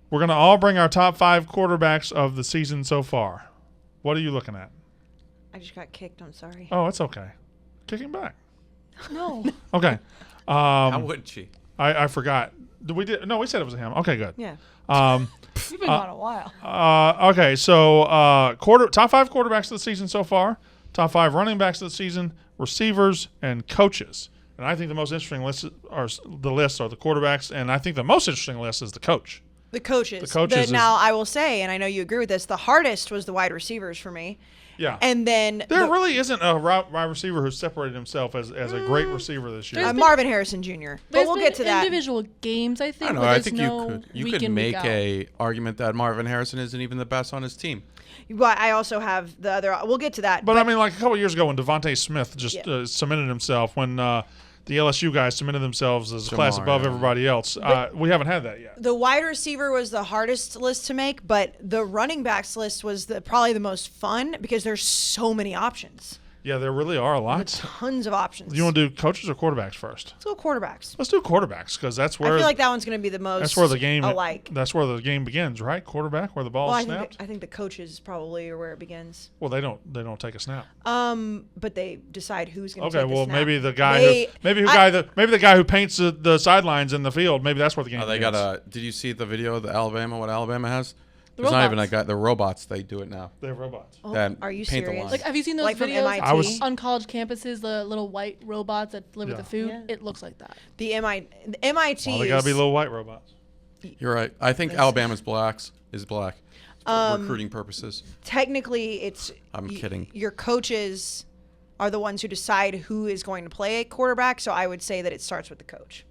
We're going to all bring our top 5 quarterbacks of the season so far. What are you looking at? I just got kicked. I'm sorry. Oh, it's okay. Kicking back. No. Okay. How would she? I forgot. No, we said it was him. Okay, good. Yeah. You've been gone a while. Okay, so top 5 quarterbacks of the season so far, top 5 running backs of the season, receivers, and coaches. And I think the most interesting lists are the quarterbacks, and I think the most interesting list is the coach. The coaches. The coaches. Now, I will say, and I know you agree with this, the hardest was the wide receivers for me. Yeah. And then there really isn't a wide receiver who separated himself as a great receiver this year. Marvin Harrison Jr. But we'll get to that. Individual games, I think. I don't know. I think you could make a argument that Marvin Harrison isn't even the best on his team. But I also have the other. We'll get to that. But I mean, like a couple of years ago when Devontae Smith just cemented himself, when the LSU guys cemented themselves as a class above everybody else. We haven't had that yet. The wide receiver was the hardest list to make, but the running backs list was probably the most fun because there's so many options. Yeah, there really are a lot. There's tons of options. You want to do coaches or quarterbacks first? Let's go quarterbacks. Let's do quarterbacks because that's where I feel like that one's going to be the most. That's where the game. Alike. That's where the game begins, right? Quarterback, where the ball is snapped. I think the coaches probably are where it begins. Well, they don't take a snap. But they decide who's going to. Okay, well maybe the guy maybe the guy who paints the sidelines in the field. Maybe that's where the game. begins. Did you see the video of Alabama? What Alabama has? There's not even a guy. The robots. They do it now. They're robots. Oh, that are you paint serious? The like, have you seen those like videos from MIT? on college campuses? The little white robots that deliver the food. Yeah. It looks like that. The MIT. Well, they gotta be little white robots. You're right. I think Alabama's is black for recruiting purposes. Technically, it's. I'm kidding. Your coaches are the ones who decide who is going to play a quarterback. So I would say that it starts with the coach.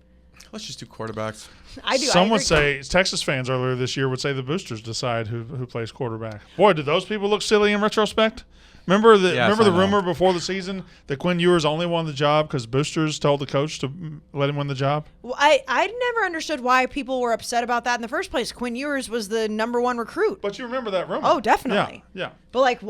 Let's just do quarterbacks. I do. Some would say Texas fans earlier this year would say the boosters decide who plays quarterback. Boy, did those people look silly in retrospect? Remember the rumor before the season that Quinn Ewers only won the job because boosters told the coach to let him win the job? Well, I never understood why people were upset about that in the first place. Quinn Ewers was the #1 recruit. But you remember that rumor? Oh, definitely. Yeah. But like,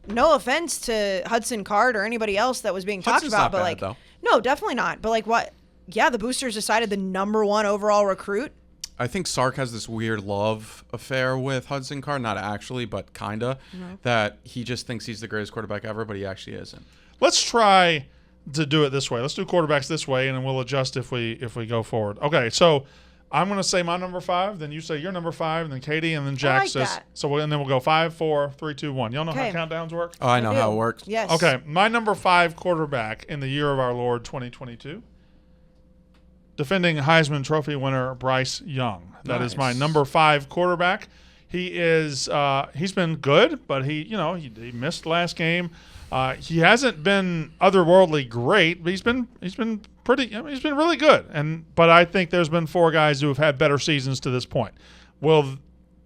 no offense to Hudson Card or anybody else that was being talked about, but like, no, definitely not. But like, what? Yeah, the boosters decided the #1 overall recruit. I think Sark has this weird love affair with Hudson Card, not actually, but kinda, that he just thinks he's the greatest quarterback ever, but he actually isn't. Let's try to do it this way. Let's do quarterbacks this way, and then we'll adjust if we go forward. Okay, so I'm going to say my number 5, then you say your number 5, and then Katie, and then Jack says. That. So and then we'll go 5, 4, 3, 2, 1. Y'all know how countdowns work? Oh, I know how it works. Yes. Okay, my number 5 quarterback in the year of our Lord 2022. Defending Heisman Trophy winner Bryce Young. That is my number 5 quarterback. He is he's been good, but he missed last game. He hasn't been otherworldly great, but he's been pretty. He's been really good. But I think there's been 4 guys who have had better seasons to this point. Well,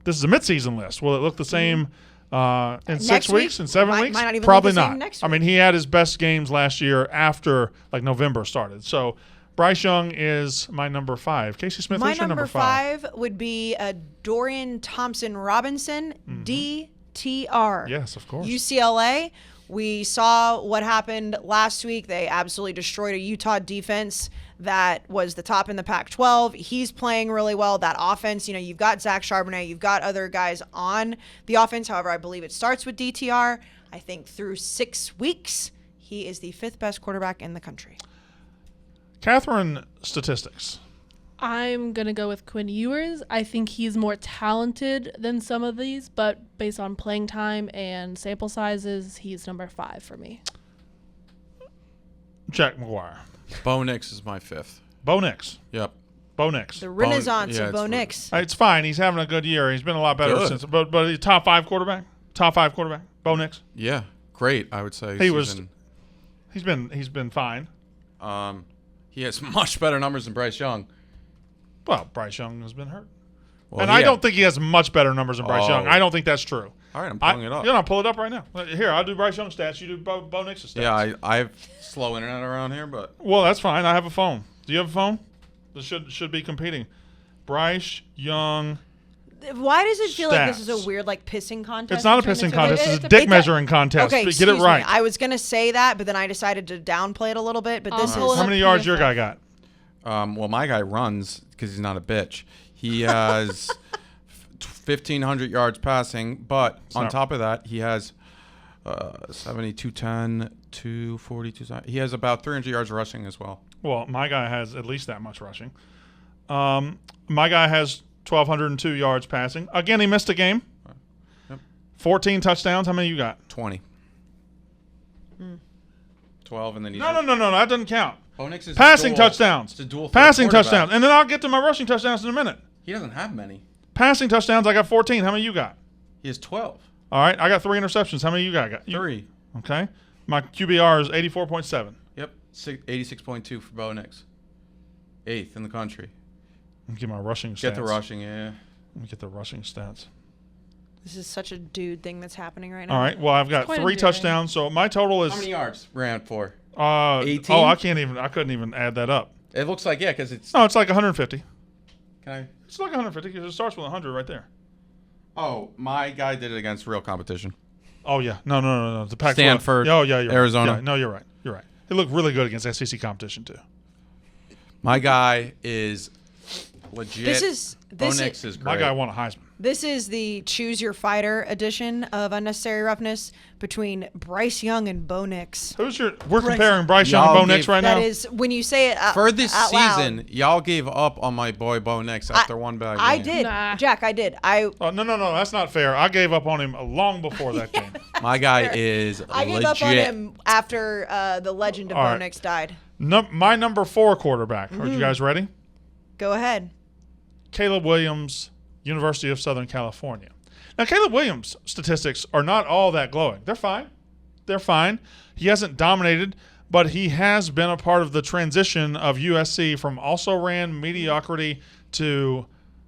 this is a midseason list. Will it look the same in 6 weeks, in 7 weeks? Might not even Probably look the same not. next I mean, he had his best games last year after like November started. So Bryce Young is my number 5. Casey Smith, who's your number 5? My number 5 would be Dorian Thompson-Robinson, DTR. Yes, of course. UCLA. We saw what happened last week. They absolutely destroyed a Utah defense that was the top in the Pac-12. He's playing really well. That offense, you've got Zach Charbonnet. You've got other guys on the offense. However, I believe it starts with DTR. I think through 6 weeks, he is the 5th best quarterback in the country. Catherine, statistics. I'm going to go with Quinn Ewers. I think he's more talented than some of these, but based on playing time and sample sizes, he's number 5 for me. Jack McGuire. Bo Nix is my 5th. Bo Nix. Yep. Bo Nix. The renaissance of Bo Nix. It's fine. He's having a good year. He's been a lot better since. But he's top 5 quarterback. Top 5 quarterback. Bo Nix. Yeah, great. I would say He's been fine. He has much better numbers than Bryce Young. Well, Bryce Young has been hurt. Well, and I don't think he has much better numbers than Bryce Young. I don't think that's true. All right, I'm pulling it up. I'll pull it up right now. Here, I'll do Bryce Young stats. You do Bo Nix's stats. Yeah, I have slow internet around here, but. Well, that's fine. I have a phone. Do you have a phone? This should be competing. Bryce Young. Why does it feel like this is a weird pissing contest? It's not a pissing contest. It's a dick measuring contest. Okay, get it right. Me. I was gonna say that, but then I decided to downplay it a little bit. But this is how many yards your guy got? Well, my guy runs because he's not a bitch. He has 1,500 yards passing, but on not- top of that, he has 70, 210, 240, 270. He has about 300 yards rushing as well. Well, my guy has at least that much rushing. My guy has 1,202 yards passing. Again, he missed a game. Yep. 14 touchdowns. How many you got? 20. 12, and then he's... No. That doesn't count. Bo Nix is Passing a dual, touchdowns. It's a dual threat Passing quarterback. touchdowns. And then I'll get to my rushing touchdowns in a minute. He doesn't have many. Passing touchdowns, I got 14. How many you got? He has 12. All right, I got 3 interceptions. How many you got? 3. Okay. My QBR is 84.7. Yep. 86.2 for Bo Nix. 8th in the country. Let me get my rushing stats. Get the rushing, yeah. Let me get the rushing stats. This is such a dude thing that's happening right now. All right, well, I've got quite 3 endearing. touchdowns, so my total is... How many yards ran for? 18? 18? Oh, I couldn't even add that up. It looks like, yeah, because it's... No, it's like 150. Can I... It's like 150 because it starts with 100 right there. Oh, my guy did it against real competition. Oh, yeah. No. The Pac-12. Stanford, Oh, yeah, you're Arizona. Right. Yeah, no, you're right. He looked really good against SEC competition, too. My guy is legit. Bo Nix is great. My guy won a Heisman. This is the Choose Your Fighter edition of Unnecessary Roughness between Bryce Young and Bo Nix. We're comparing Bryce Young and Y'all Bo Nix gave- right now? That is, when you say it For this out loud, season, y'all gave up on my boy Bo Nix after one bad game. I did. Nah. Jack, I did. I Oh, no, that's not fair. I gave up on him long before that game. My guy is gave legit. up on him after the legend of All Bo right. Nix died. My number 4 quarterback. Are you guys ready? Go ahead. Caleb Williams, University of Southern California. Now, Caleb Williams' statistics are not all that glowing. They're fine. He hasn't dominated, but he has been a part of the transition of USC from also-ran mediocrity to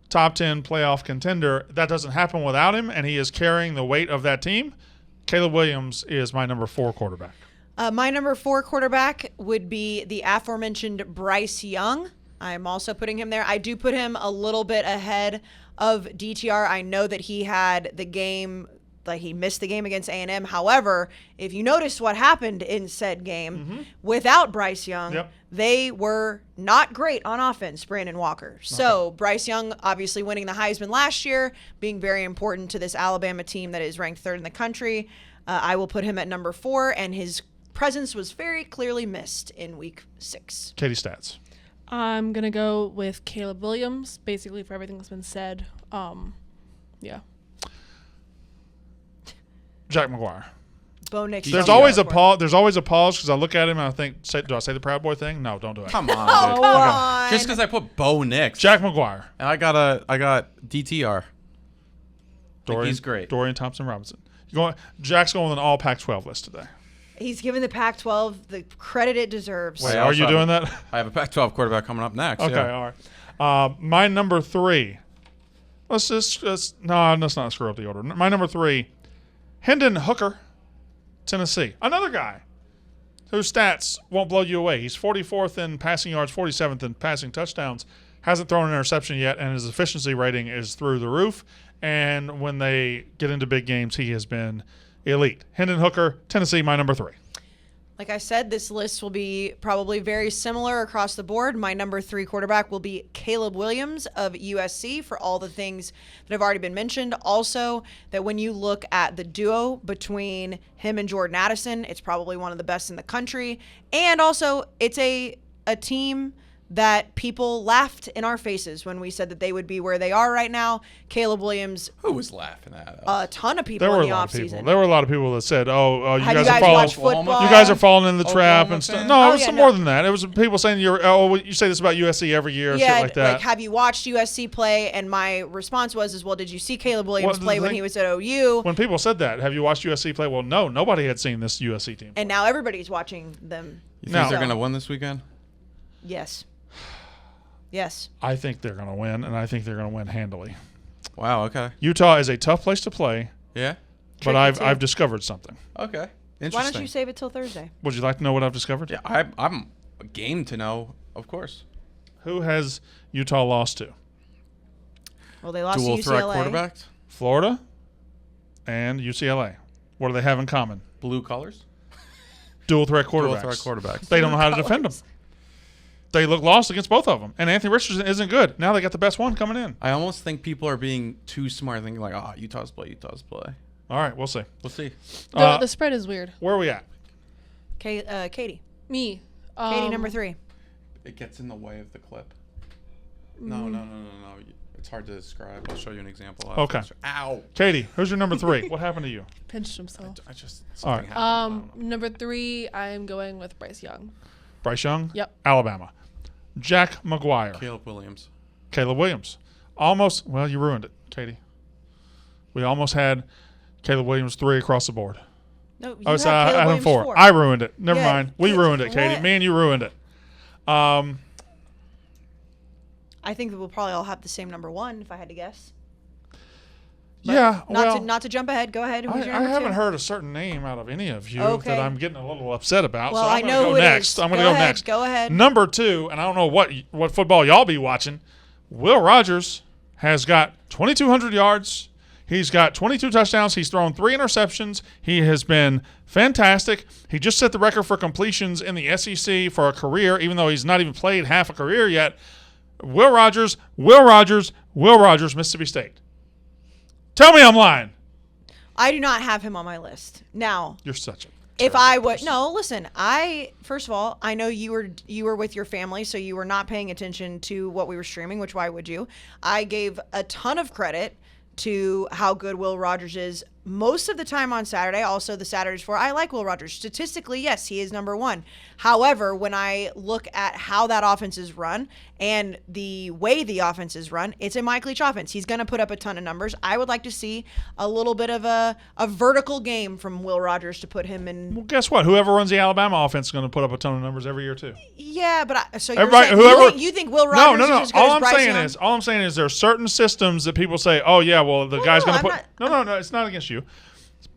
top 10 playoff contender. That doesn't happen without him, and he is carrying the weight of that team. Caleb Williams is my number 4 quarterback. My number 4 quarterback would be the aforementioned Bryce Young. I'm also putting him there. I do put him a little bit ahead of DTR. I know that he had the game, like he missed the game against A&M. However, if you notice what happened in said game, without Bryce Young, Yep. they were not great on offense, Brandon Walker. So Bryce Young obviously winning the Heisman last year, being very important to this Alabama team that is ranked 3rd in the country. I will put him at number 4, and his presence was very clearly missed in week 6. Katie Stats. I'm going to go with Caleb Williams, basically for everything that's been said. Yeah. Jack McGuire. Bo Nix. There's Yeah. always a pause. There's always a pause because I look at him and I think, do I say the Proud Boy thing? No, don't do it. Come on, Oh, dude. come on. Just because I put Bo Nix. Jack McGuire. And I got DTR. He's great. Dorian Thompson-Robinson. Jack's going with an all Pac-12 list today. He's given the Pac-12 the credit it deserves. Wait, I are also you have doing a- that? I have a Pac-12 quarterback coming up next. Okay, yeah. all right. My number 3. Let's not screw up the order. My number 3, Hendon Hooker, Tennessee. Another guy whose stats won't blow you away. He's 44th in passing yards, 47th in passing touchdowns. Hasn't thrown an interception yet, and his efficiency rating is through the roof. And when they get into big games, he has been elite. Hendon Hooker, Tennessee, my number 3. Like I said, this list will be probably very similar across the board. My number 3 quarterback will be Caleb Williams of USC for all the things that have already been mentioned. Also, that when you look at the duo between him and Jordan Addison, it's probably one of the best in the country. And also, it's a team that people laughed in our faces when we said that they would be where they are right now. Caleb Williams, Who was laughing at us? a ton of people There were in a the lot of people. offseason. There were a lot of people that said, you Have guys you are guys falling. watched football? You guys are falling in the trap Oklahoma and stuff. fan? No, Oh, it was yeah, some no. more than that. It was people saying you say this about USC every year, shit like that. Like, have you watched USC play? And my response was, well, did you see Caleb Williams Well, play the when thing- he was at OU? When people said that, have you watched USC play? Well, no, nobody had seen this USC team. And now everybody's watching them. You think No. they're going to win this weekend? Yes. Yes. I think they're going to win, and I think they're going to win handily. Wow, okay. Utah is a tough place to play, Yeah? but Tricky, I've too. discovered something. Okay. Interesting. Why don't you save it till Thursday? Would you like to know what I've discovered? Yeah, I'm game to know, of course. Who has Utah lost to? Well, they lost Dual to threat UCLA. quarterbacks? Florida and UCLA. What do they have in common? Blue colors? Dual threat Dual quarterbacks. threat quarterbacks. They don't know how to defend them. they look lost against both of them. And Anthony Richardson isn't good. Now they got the best one coming in. I almost think people are being too smart, thinking like, Utah's play. All right, we'll see. We'll see. The spread is weird. Where are we at? Katie. Me. Katie, number 3. It gets in the way of the clip. No. It's hard to describe. I'll show you an example. Okay. Ow. Katie, who's your number 3? What happened to you? Pinched himself. I just All something right. happened. Number 3, I am going with Bryce Young. Bryce Young? Yep. Alabama. Jack McGuire. Caleb Williams. Caleb Williams. Almost. Well, you ruined it, Katie. We almost had Caleb Williams 3 across the board. No, you Oh, have so Caleb Adam Williams 4. 4. I ruined it. Never Yeah, mind. We ruined it, Katie. what? Me and you ruined it. I think that we'll probably all have the same number 1, if I had to guess. Yeah. Not to jump ahead. Go ahead. Who's your I number 2? haven't heard a certain name out of any of you Okay. that I'm getting a little upset about. Well, so I'm I know going who to it go is. next. I'm going to Go go ahead, next. go ahead. Number 2, and I don't know what football y'all be watching. Will Rogers has got 2,200 yards. He's got 22 touchdowns. He's thrown 3 interceptions. He has been fantastic. He just set the record for completions in the SEC for a career, even though he's not even played half a career yet. Will Rogers, Mississippi State. Tell me I'm lying. I do not have him on my list. Now, You're such a if I would listen, first of all, I know you were with your family, so you were not paying attention to what we were streaming, which why would you? I gave a ton of credit to how good Will Rogers is most of the time on Saturday. Also the Saturdays before. I like Will Rogers. Statistically, yes, he is number 1. However, when I look at how that offense is run and the way the offense is run, it's a Mike Leach offense. He's going to put up a ton of numbers. I would like to see a little bit of a vertical game from Will Rogers to put him in. Well, guess what? Whoever runs the Alabama offense is going to put up a ton of numbers every year too. Yeah, but so Everybody- saying, whoever- you think Will Rogers is as good All as I'm Bryce saying Young? is there are certain systems that people say, oh yeah, well the guy's going to I'm put. No, it's not against you.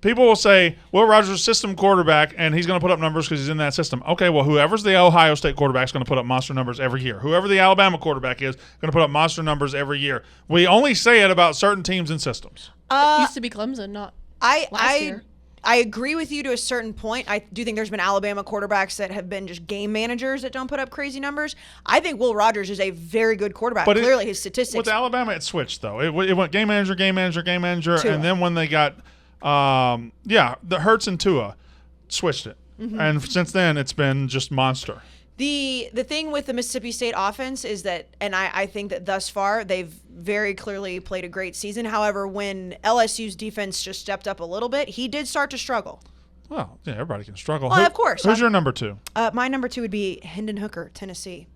People will say, Will Rogers is a system quarterback, and he's going to put up numbers because he's in that system. Okay, well, whoever's the Ohio State quarterback is going to put up monster numbers every year. Whoever the Alabama quarterback is going to put up monster numbers every year. We only say it about certain teams and systems. It used to be Clemson, not last year. I agree with you to a certain point. I do think there's been Alabama quarterbacks that have been just game managers that don't put up crazy numbers. I think Will Rogers is a very good quarterback. But clearly, his statistics. With Alabama, it switched, though. It went game manager, Tua. and then when they got the Hurts and Tua switched it. Mm-hmm. And since then, it's been just monster. The thing with the Mississippi State offense is that, and I think that thus far they've very clearly played a great season. However, when LSU's defense just stepped up a little bit, he did start to struggle. Well, yeah, everybody can struggle. Well, of course. Who's your number 2? My number 2 would be Hendon Hooker, Tennessee.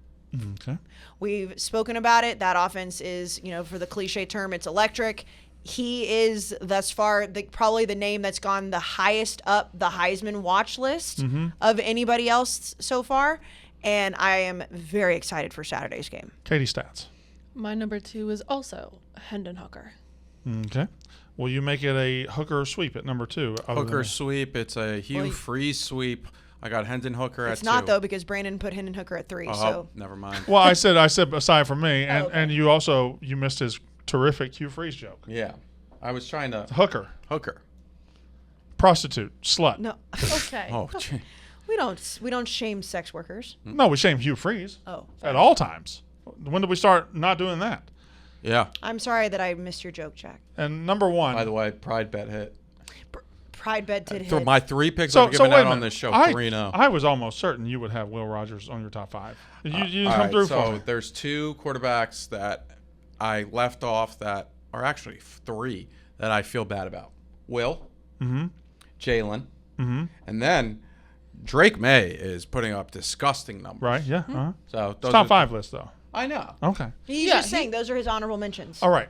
Okay. We've spoken about it. That offense is, for the cliche term, it's electric. He is thus far probably the name that's gone the highest up the Heisman watch list of anybody else so far. And I am very excited for Saturday's game. Katie stats. My number 2 is also Hendon Hooker. Okay. Will you make it a Hooker sweep at number 2? Hooker sweep. It's a Hugh Freeze sweep. I got Hendon Hooker at 2. It's not, though, because Brandon put Hendon Hooker at 3. Oh, So never mind. Well, I said aside from me, and, okay. and you missed his terrific Hugh Freeze joke. Yeah. I was trying to. Hooker. Prostitute. Slut. no, Okay. Oh, gee. we don't shame sex workers. No, we shame Hugh Freeze Oh, at all times. When did we start not doing that? Yeah. I'm sorry that I missed your joke, Jack. And number 1. By the way, Pride bet hit. Pride bed did For hit. my 3 picks so I've given wait a out on minute. this show, I 3-0. I was almost certain you would have Will Rogers on your top 5. You All come right, through for so me. there's 2 quarterbacks that I left off that are actually 3 that I feel bad about. Will, Jalen, and then Drake May is putting up disgusting numbers. Right? Yeah. Uh-huh. So It's those top are- 5 list, though. I know. Okay. He's just saying those are his honorable mentions. All right.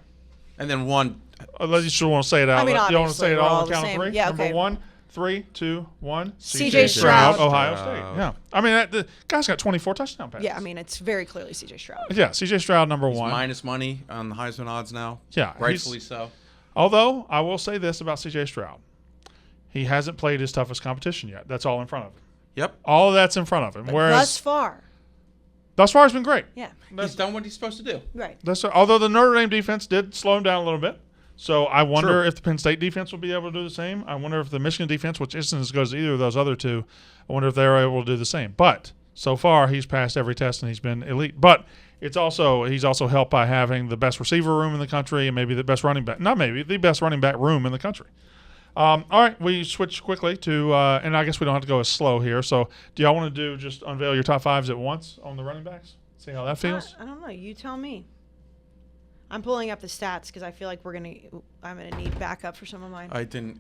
And then one. Unless you still want to say it out. I mean, you want to obviously, say it we're all all on the the count of same. 3? Yeah, Number okay. 1, 3, 2, 1. C.J. Stroud. Ohio State. Yeah. I mean, the guy's got 24 touchdown passes. Yeah, I mean, it's very clearly C.J. Stroud. Yeah, C.J. Stroud, number He's 1. minus money on the Heisman odds now. Yeah, Rightfully so. Although, I will say this about C.J. Stroud. He hasn't played his toughest competition yet. That's all in front of him. Yep. All of that's in front of him. Thus Whereas, far. thus far, it's been great. Yeah, He's done what he's supposed to do. right. Although the Notre Dame defense did slow him down a little bit. So I wonder True. if the Penn State defense will be able to do the same. I wonder if the Michigan defense, which isn't as good as either of those other 2, I wonder if they're able to do the same. But So far, he's passed every test and he's been elite. But he's also helped by having the best receiver room in the country and maybe the best running back. Not maybe, the best running back room in the country. All right, we switch quickly to, and I guess we don't have to go as slow here. So do y'all want to do just unveil your top fives at once on the running backs? See how that feels? I don't know. You tell me. I'm pulling up the stats because I feel like I'm gonna need backup for some of mine.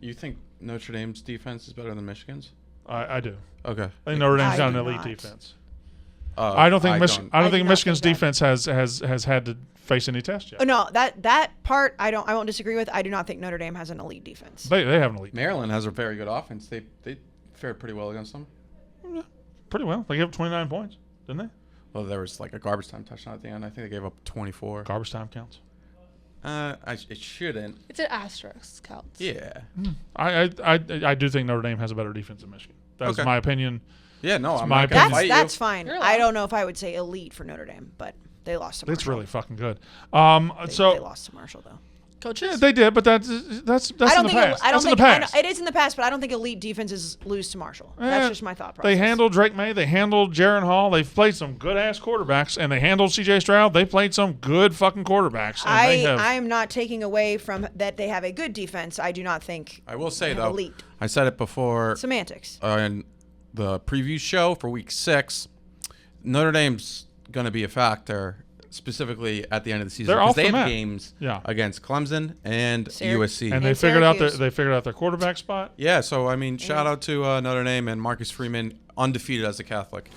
You think Notre Dame's defense is better than Michigan's? I do. Okay. I think Notre Dame's got an elite defense. I don't think Michigan's defense has had to face any test yet. Oh, no, that part I won't disagree with. I do not think Notre Dame has an elite defense. They have an elite. Maryland has a very good offense. They fared pretty well against them. Yeah, pretty well. They gave up 29 points, didn't they? Well, there was like a garbage time touchdown at the end. I think they gave up 24. Garbage time counts. It shouldn't. It's an asterisk counts. Yeah. I do think Notre Dame has a better defense than Michigan. That's my opinion. Yeah, no, I'm my not gonna fight That's you. fine. I don't know if I would say elite for Notre Dame, but they lost to Marshall. It's really fucking good. They lost to Marshall though. Coaches? Yeah, they did, but that's in the past. That's in the past. It is in the past, but I don't think elite defenses lose to Marshall. That's just my thought process. They handled Drake May. They handled Jaron Hall. They've played some good-ass quarterbacks, and they handled C.J. Stroud. They played some good fucking quarterbacks. I am not taking away from that they have a good defense. I do not think I will say, they have though, elite. I said it before. Semantics. In the preview show for Week 6, Notre Dame's going to be a factor, specifically at the end of the season, because they have games against Clemson and USC, and they figured out their quarterback spot. Yeah, so I mean, shout out to Notre Dame and Marcus Freeman, undefeated as a Catholic.